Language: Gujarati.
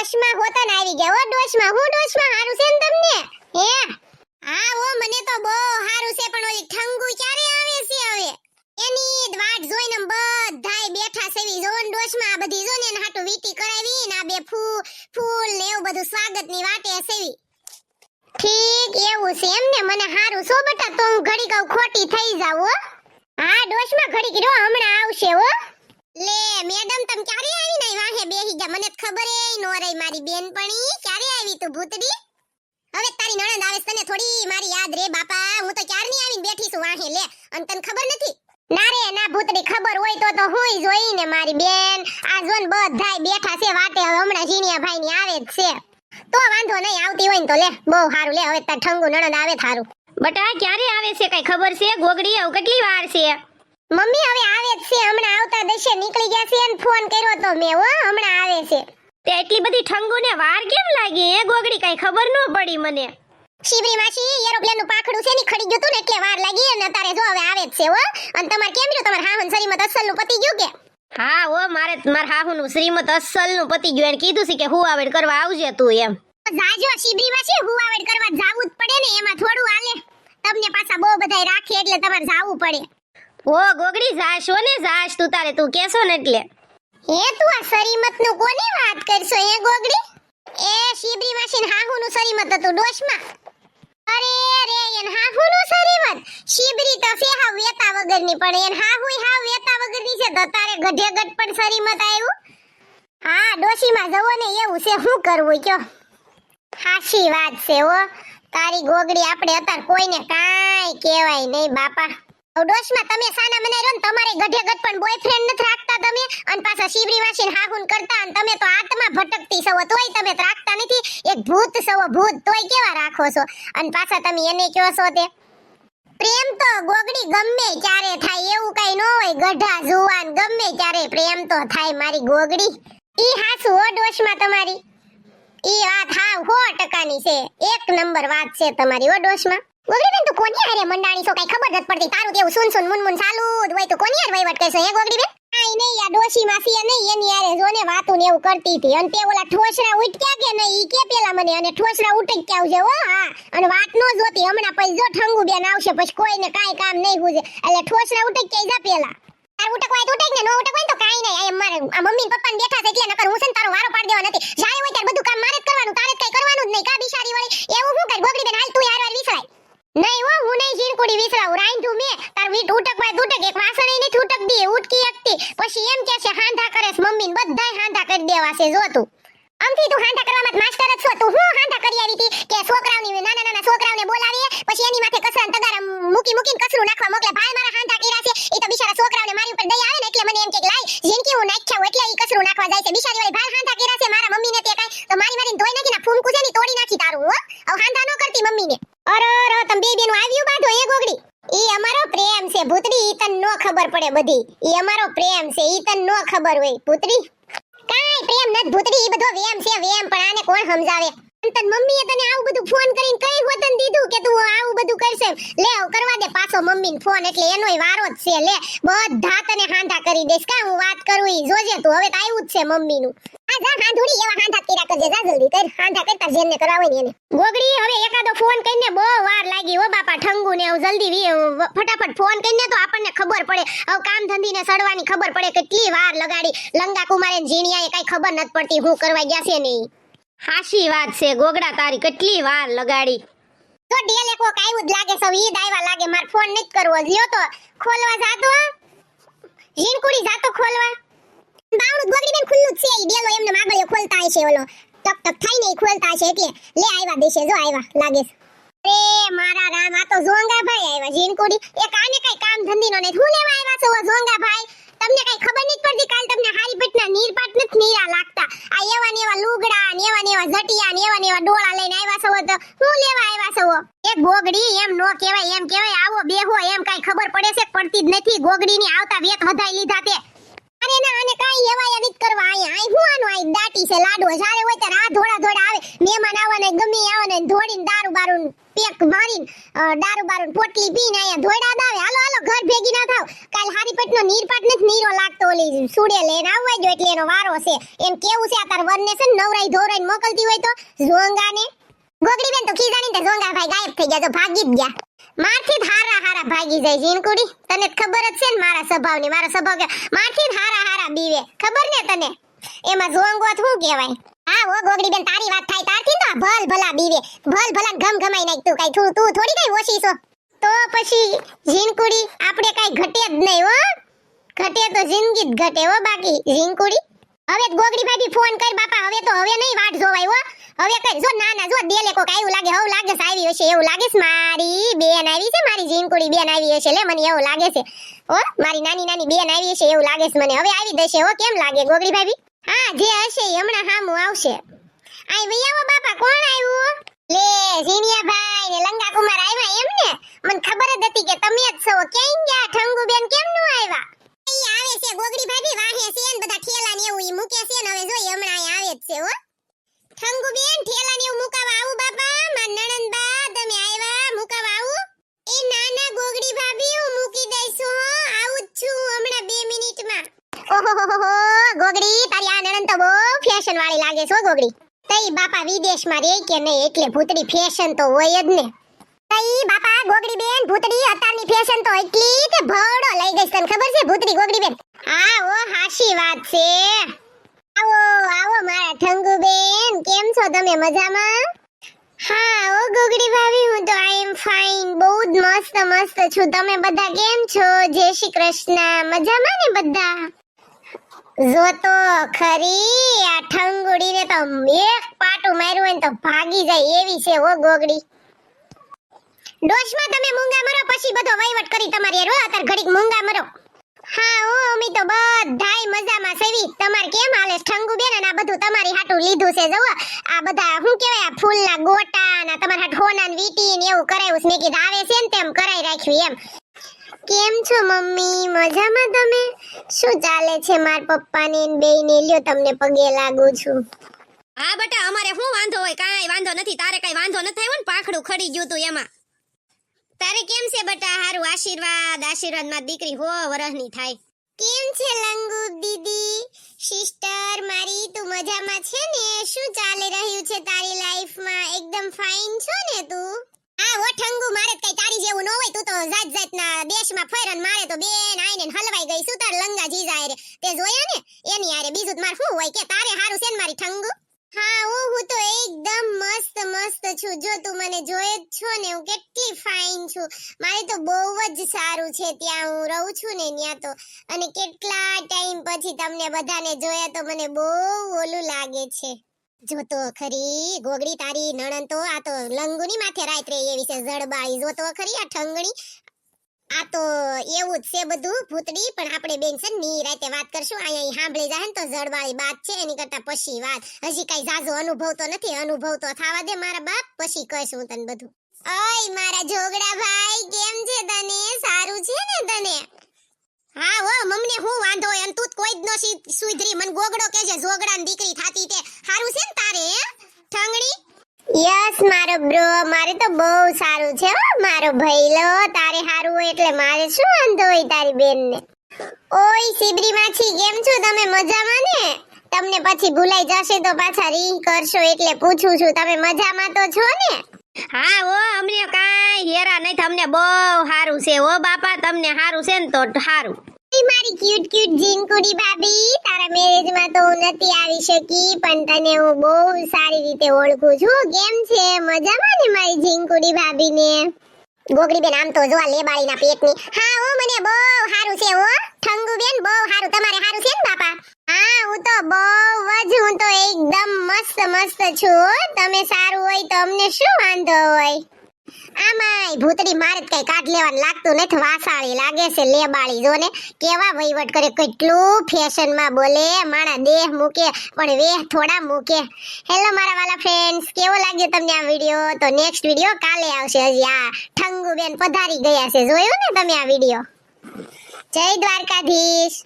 ડોશમાં હોતા ને આવી ગયા. ઓ ડોશમાં, હું ડોશમાં હારું છે ને તમને? હે હા ઓ મને તો બહુ હારું છે, પણ ઓલી ઠંગુ ક્યારે આવે છે હવે? એની જ વાટ જોઈને બધાય બેઠા સેવી જોન ડોશમાં આ બધી જોને એને હાટુ વીટી કરાવી ને આ બે ફૂલ ને એવું બધું સ્વાગતની વાટે સેવી. ઠીક એવું છે એમ ને? મને હારું છો બટા, તો હું ઘડી કહું ખોટી થઈ જાવ હો. હા ડોશમાં ઘડી કીધો હમણાં આવશે હો. લે મેડમ તમે ક્યારે આવી નહીં વાહે બેહી ગયા? મને ખબર એ નો રહી મારી બેનપણી. ક્યારે આવી તું ભૂતડી? હવે તારી નણંદ આવે તને થોડી મારી યાદ રે બાપા. હું તો ક્યારની આવીને બેઠી છું વાહે. લે અને તને ખબર નથી? ના રે ના ભૂતડી, ખબર હોય તો હુંય જોઈને મારી બેન. આ જોન બધાય બેઠા છે વાટે. હવે હમણાં જીણિયા ભાઈ ની આવે જ છે, તો વાંધો નહીં. આવતી હોય ને તો લે બહુ સારું. લે હવે તાર ઠંગુ નણંદ આવે થારું. બટા ક્યારે આવે છે કઈ ખબર છે? ગોગડી આવ કેટલી વાર છે? મમ્મી હવે આવે જ છે, હમણાં આવતા દશે નીકળી ગયા છે ને ફોન કર્યો તો મેં. હો હમણાં આવે છે. તે એટલી બધી ઠંગુને વાર કેમ લાગી હે ગોગડી? કઈ ખબર ન પડી મને. શિબરી માસી એરોપ્લેન નું પાખડું છે ને ખડી ગયું તું ને એટલે વાર લાગી. અને અત્યારે જો હવે આવે જ છે હો. અને તમારે કેમ રહ્યું? તમાર હાહન શરીમત અસલ નું પતી ગયું કે? હા ઓ માર હાહુનું શ્રીમત અસલ નું પતી ગયું. એને કીધું છે કે હુવાવેડ કરવા આવજે તું એમ. જાજો શિબરી માસી, હુવાવેડ કરવા જાવું જ પડે ને, એમાં થોડું હાલે. તમને પાછા બહુ બધાય રાખે એટલે તમારે જાવું પડે. ઓ ગોગડી જાશો ને જાશ તું તારે, તું કેસો ને એટલે. હે તું આ શરીમત નું કોની વાત કરશો હે ગોગડી? એ શિબરી માસી હાહુ નું શરીમત હતું ડોશમાં. અરે રે એન હાહુ નું શરીમત. શિબરી તો છે હાવ વેતા વગરની, પણ એન હાહુય હાવ વેતા વગરની છે. તો તારે ગઢે ગઢ પણ શરીમત આવ્યું. હા ડોશીમાં જવો ને એવું છે, શું કરવું કયો? હાશી વાત છે હો તારી ગોગડી. આપણે અત્યારે કોઈને કાંઈ કહેવાય નહીં બાપા. ડોશમાં તમે સાના મનાઈ રહ્યો ને, તમારે ગઢે ગઢ પણ બોયફ્રેન્ડ નથી રાખતા તમે, અને પાછા શિબરી વાસીને હાહુન કરતા, અને તમે તો આત્મા ભટકતી સવો તોય તમે રાખતા નથી. એક ભૂત સવો ભૂત, તોય કેવા રાખો છો? અને પાછા તમે એને કહો છો તે પ્રેમ. તો ગોગડી ગમે ત્યારે થાય, એવું કઈ ન હોય. ગઢા જુવાન ગમે ત્યારે પ્રેમ તો થાય મારી ગોગડી. ઈ હાસુ હો ડોશમાં તમારી. ઈ વાત હાવ 100% છે. એક નંબર વાત છે તમારી હો ડોશમાં. ગોગડી બેન તું કોની હારે મંડાણી છો? કઈ ખબર જ પડતી. તારું તેવું સુન મુન ચાલુ જ હોય. તો કોની હારે વહીવટ કરશો હે ગોગડી બેન? આઈ નહીં આ ડોશી માસી નહીં એની હારે જોને વાતું ને એવું કરતી હતી. અને તે ઓલા ઠોસરા ઉઠ્યા કે નહીં ઈ કે પેલા મને. અને ઠોસરા ઉઠી કે આવજે હો. હા અને વાત નો જોતી. હમણાં પછી જો ઠંગુ બેન આવશે પછી કોઈને કાઈ કામ નહીં હુજે. એટલે ઠોસરા ઉઠી કે જા પેલા. તાર ઉઠકવાય તો ઉઠક ને, નો ઉઠકવાય તો કાઈ નહીં. આ મારે આ મમ્મી પપ્પા બેઠા છે એટલે નકર હું છે ને તારો વારો પાડ દેવા નથી. જાય હોય ત્યારે બધું કામ મારે જ કરવાનું, તારે જ કઈ કરવાનું જ નહીં. કા બિચારી વળી એવું હું કર ગોગડી બેન? હાલ તું યાર વિસરાય નહીં હો. હું નહીં ઝીણકુડી વિસરાવું. રાઈંધું મે તાર વીટ ઉટકવાય ઉટક. એક વાસણ નહીં ઉટક દે ઉટકી એકતી. પછી એમ કે છે હાંધા કરેસ મમ્મી ને બધાય હાંધા કરી દેવા છે. જો તું આમથી તું હાંધા કરવામાં માસ્ટર જ છો. તું હું હાંધા કરી આવી હતી કે છોકરાઓની નાના છોકરાઓને બોલાવીએ પછી એની માથે કસરા તગારા મૂકીને કસરું નાખવા મોકલે. ભાઈ મારા હાંધા કર્યા છે. એ તો બિચારા છોકરાઓને મારી ઉપર દયા આવે ને એટલે મને એમ કે લાઈ જિંદગી હું નાખ્યા એટલે ઈ કસરું નાખવા જાય છે. બિચારી વાળી ભાઈ હાંધા કર્યા છે મારા મમ્મીને તે કાઈ તો મારીને ધોઈ નાખીને ફૂમકું છે ની તોડી નાખી તારું. હો હવે હાંધા નો કરતી મમ્મીને. અરે તમે બે બેનું આવ્યું બાંધો એ ગોગડી. ઈ અમારો પ્રેમ છે ભૂતડી. ઈ તને નો ખબર પડે બધી. ઈ અમારો પ્રેમ છે. ઈ તને નો ખબર હોય ભૂતડી. કાઈ પ્રેમ નત ભૂતડી. ઈ બધો વેમ છે વેમ. પણ આને કોણ સમજાવે? તન મમ્મીએ તને આવું બધું ફોન કરીને કઈ વતન દીધું કે તું આવું બધું કરશે? લે આવ કરવા દે પાછો મમ્મીને ફોન. એટલે એનોય વારો જ છે. લે બધા તને હાંધા કરી દેશ. કા હું વાત કરું ઈ જોજે તું. હવે તો આવ્યું જ છે મમ્મીનું. આ જા હાંધુડી એવા હાંધા કર્યા કરજે. જા જલ્દી કર. હાંધા કરતા જેને કરવા હોય ને એને. ગોગડી હવે એકાદો ફોન કરીને બહુ વાર લાગી હો બાપા ઠંગુ ને. જલ્દી ફટાફટ ફોન કરીને તો આપણને ખબર પડે. હવે કામ ધંધીને સડવાની ખબર પડે. કેટલી વાર લગાડી લંગા કુમારે જીણિયાએ કઈ ખબર નત પડતી હું કરવા ગયા છે નહીં. હાશી વાત છે ગોગડા તારી. કેટલી વાર લગાડી. તો ડેલે કોક આવ્યું જ લાગે. સવ ઈદ આવ્યા લાગે. માર ફોન નત કરવો. જ્યો તો ખોલવા જાતો જીણકુડી જાતો ખોલવા. બાવણું ગોગડી બેન ખુલ્લું જ છે. ઈ ડેલો એમને માગળિયો ખોલતા હશે. ઓલો ટક ટક થાય ને ઈ ખોલતા હશે એટલે લે આવ્યા દેશે. જો આવ્યા લાગે. અરે મારા રામ આ તો જોંગા ભાઈ આવ્યા. જીણકુડી એ કાને કઈ કામ ધંધીનો ને હું લેવા આવ્યા છો જોંગા ભાઈ? તમને કઈ ખબર નથી પડતી? કાલ તમને હારી પેટના નીરપાટ નથી નીરા લાગતા. આ એવા ને એવા લુગડા ને એવા જટિયા ને એવા ડોળા લઈને આવ્યા છો તો હું લેવા આવ્યા છો? એક ગોગડી એમ નો કહેવાય. એમ કહેવાય આવો બેહો. એમ કઈ ખબર પડે છે? પડતી જ નથી. ગોગડીની આવતા વેત વધાઈ લીધા તે. અરે ના આને કાઈ હેવાય નથી કરવા આય હું આનો આય દાટી છે લાડવો જારે હોય ત્યારે આ ધોડા આવે મહેમાન આવવાને ગમે આવવાને ધોડીને દારૂ બારૂ પેક મારીને દારૂ બારૂ પોટલી પીને આયા ધોડા દાવે હાલો ઘર ભેગી ના થાવ કાલ હારી પેટનો નીરપાટ નથી નીરો લાગતો ઓલી સુડે લઈને આવવા જો એટલે એનો વારો છે એમ કેવું છે આ તાર વરને છે નવરાઈ ધોરાઈને મોકલતી હોય તો ઝોંગાને ગોગડી બેન તો ખીજાણી તે ઝોંગા ભાઈ ગાયબ થઈ ગયા તો ભાગી જ ગયા મારથી જ હારા ભાગી જાય જીનકુડી તને ખબર જ છે ને મારા સ્વભાવની મારો સ્વભાવ કે મારથી જ હારા બીવે ખબર ને તને એમાં ઝોંગો શું કહેવાય હા ઓ ગોગડી બેન તારી વાત થાય તારથી તો ભલ ભલા બીવે ભલ ભલા ઘમાઈ નાખ તું કઈ તું થોડી કઈ ઓછી છો તો પછી જીનકુડી આપણે કઈ ઘટે જ નહીં હો ઘટે તો જિંદગી જ ઘટે હો બાકી જીનકુડી હવે ગોગડી ભાભી ફોન કર બાપા હવે નહીં વાટ જોવાય હો હવે કર જો ના જો દેલે કોક આવ્યું લાગે હવ લાગે છે આવી હશે એવું લાગે છે મારી બેન આવી છે મારી જીનકુડી બેન આવી હશે લે મને એવું લાગે છે ઓ મારી નાની બેન આવી હશે એવું લાગે છે મને હવે આવી દશે હો કેમ લાગે ગોગડી ભાભી હા જે હશે હમણાં હામું આવશે આઈ વૈયાવો બાપા કોણ આવ્યું લે જીનિયા ભાઈ ને લંગા કુમાર આવ્યા એમ ને મને ખબર જ હતી કે તમે જ છો ક્યાં ગયા ઠંગુ બેન કેમ નો આવ્યા ઈ આવે છે ગોગડી ભાભી વાહે છે ને બધા ઠેલા ને એવું ઈ મૂકે છે ને હવે જોઈ હમણાં આવે જ છે હો ઠંગુ બેન ઠેલા ને એવું મુકાવા આવું બાપા માર નણંદબા તમે આવ્યા મુકાવા આવું એ નાના ગોગડી ભાભી હું મૂકી દઈશું હો આવું જ છું હમણાં 2 મિનિટમાં ઓહોહોહો ગોગડી તારી આ નણંદ તો બહુ ફેશન વાળી લાગે છે હો ગોગડી તઈ બાપા વિદેશમાં રે કે નહીં એટલે ભૂતડી ફેશન તો હોય જ ને તઈ બાપા ગોગડી બેન ભૂતડી અત્યારની ફેશન તો એટલી તે ભવડો લઈ ગઈ તને ખબર છે ભૂતડી ગોગડી બેન હા ઓ હાશી વાત છે આવો મારા ઠંગુ બેન કેમ છો તમે મજામાં હા ઓ ગોગડી ભાભી હું તો આઈ એમ ફાઇન બહુ જ મસ્ત છું તમે બધા કેમ છો જય શ્રી કૃષ્ણ મજામાં ને બધા જો તો ખરી આ ઠંગુડીને તો એક પાટું માર્યું હોય ને તો ભાગી જાય એવી છે ઓ ગોગડી ડોશમાં તમે મૂંગા મરો પછી બધો વહીવટ કરી તમારી રો અત્યારે ઘડીક મૂંગા મરો હા ઓ અમે તો બધાય મજામાં સેવી તમાર કેમ હાલે ઠંગુ બેન અને આ બધું તમારી હાટું લીધું છે જો આ બધા શું કહેવાય આ ફૂલના ગોટા અને તમાર હાટ હોના ને વીટી ને એવું કરાવ્યું મેં કીધું આવે છે ને તેમ કરાઈ રાખ્યું એમ કેમ છો મમ્મી મજામાં તમે શું ચાલે છે માર પપ્પાને ને બેયને લ્યો તમને પગે લાગુ છું હા બેટા અમારે શું વાંધો હોય કાંઈ વાંધો નથી તારે કઈ વાંધો ન થયો ને પાખડું ખડી ગયું તું એમાં તારે કેમ છે બેટા હારું આશીર્વાદ માં દીકરી હો વરહની થાય કેમ છે લંગુ દીદી સિસ્ટર મારી તું મજામાં છે ને શું ચાલી રહ્યું છે તારી લાઈફમાં એકદમ ફાઇન છો ને તું હા ઓ ઠંગુ મારે કઈ તારી જેવું ન હોય તું તો જાતના દેશમાં ફરન મારે તો બેન આઈને હલવાઈ ગઈ શું તાર લંગા જીજા રે તે જોયા ને એની આરે બીજું માર શું હોય કે તારે હારું છે ને મારી ઠંગુ હા હું તો એકદમ મસ્ત છું જો તું મને જોયે જ છો ને હું કેટલી ફાઇન છું મારે તો બહુ જ સારું છે ત્યાં હું રહું છું ને ત્યાં તો અને કેટલા ટાઈમ પછી તમને બધાને જોયા તો મને બહુ ઓલું લાગે છે જો તો ખરી ગોગડી તારી નણંદ તો આ તો લંગુની માથે રાત્રે એવી છે જડબાઈ જો તો ખરી આ ઠંગણી આ તો એવું જ છે બધું ભૂતડી પણ આપણે બેન છે ની રાતે વાત કરશું અહીંયા સાંભળી જાય ને તો જડવાળી વાત છે એની કરતા પછી વાત હજી કઈ જાજો અનુભવ તો નથી અનુભવ તો થાવા દે મારા બાપ પછી કહીશ હું તને બધું ઓય મારા જોગડા ભાઈ કેમ છે તને સારું છે ને તને હા ઓ મમને હું વાંધો હોય અને તું કોઈ જ નો સુધરી મન ગોગડો કે છે જોગડાની દીકરી થાતી તે સારું છે ને તારે હે ઠંગડી યસ મારો બ્રો મારે તો બહુ સારું છે હો મારો ભઈલો તારે સારું હોય એટલે મારે શું વાંધો હોય તારી બેનને ઓય સીબરી માછી કેમ છો તમે મજામાં ને તમને પછી ભૂલાઈ જશે તો પાછા રિંગ કરશો એટલે પૂછું છું તમે મજામાં તો છો ને હા ઓ અમને કાંઈ હેરા નહીં તમને બહુ સારું છે ઓ બાપા તમને સારું છે ને તો સારું મારી ક્યુટ જીનકુડી ભાભી તારા મેરેજમાં તો હું નથી આવી શકી પણ તને હું બહુ સારી રીતે ઓળખું છું કેમ છે મજામાં ને મારી જીનકુડી ભાભીને ગોગડી બેન આમ તો જોવા લેબાળીના પેટની હા ઓ મને બહુ સારું છે ઓ ઠંગુ બેન બહુ સારું તમારે સારું છે ને બાપા હા હું તો હું તો એકદમ મસ્ત છું તમે સારું હોય તો અમને શું વાંધો હોય આમાંય ભૂતડી મારે જ કઈ કાઢ લેવાનું લાગતું નથી વાસાળી લાગે છે લેબાળી જો ને કેવા વહીવટ કરે કેટલું ફેશનમાં બોલે મારા દેહ મૂકે પણ વેહ થોડા મૂકે હેલો મારા વાલા ફ્રેન્ડ્સ કેવો લાગ્યો તમને આ વિડિયો તો નેક્સ્ટ વિડિયો કાલે આવશે હજી આ ઠંગુ બેન પધારી ગયા છે જોયું ને તમે આ વિડિયો જય દ્વારકાધીશ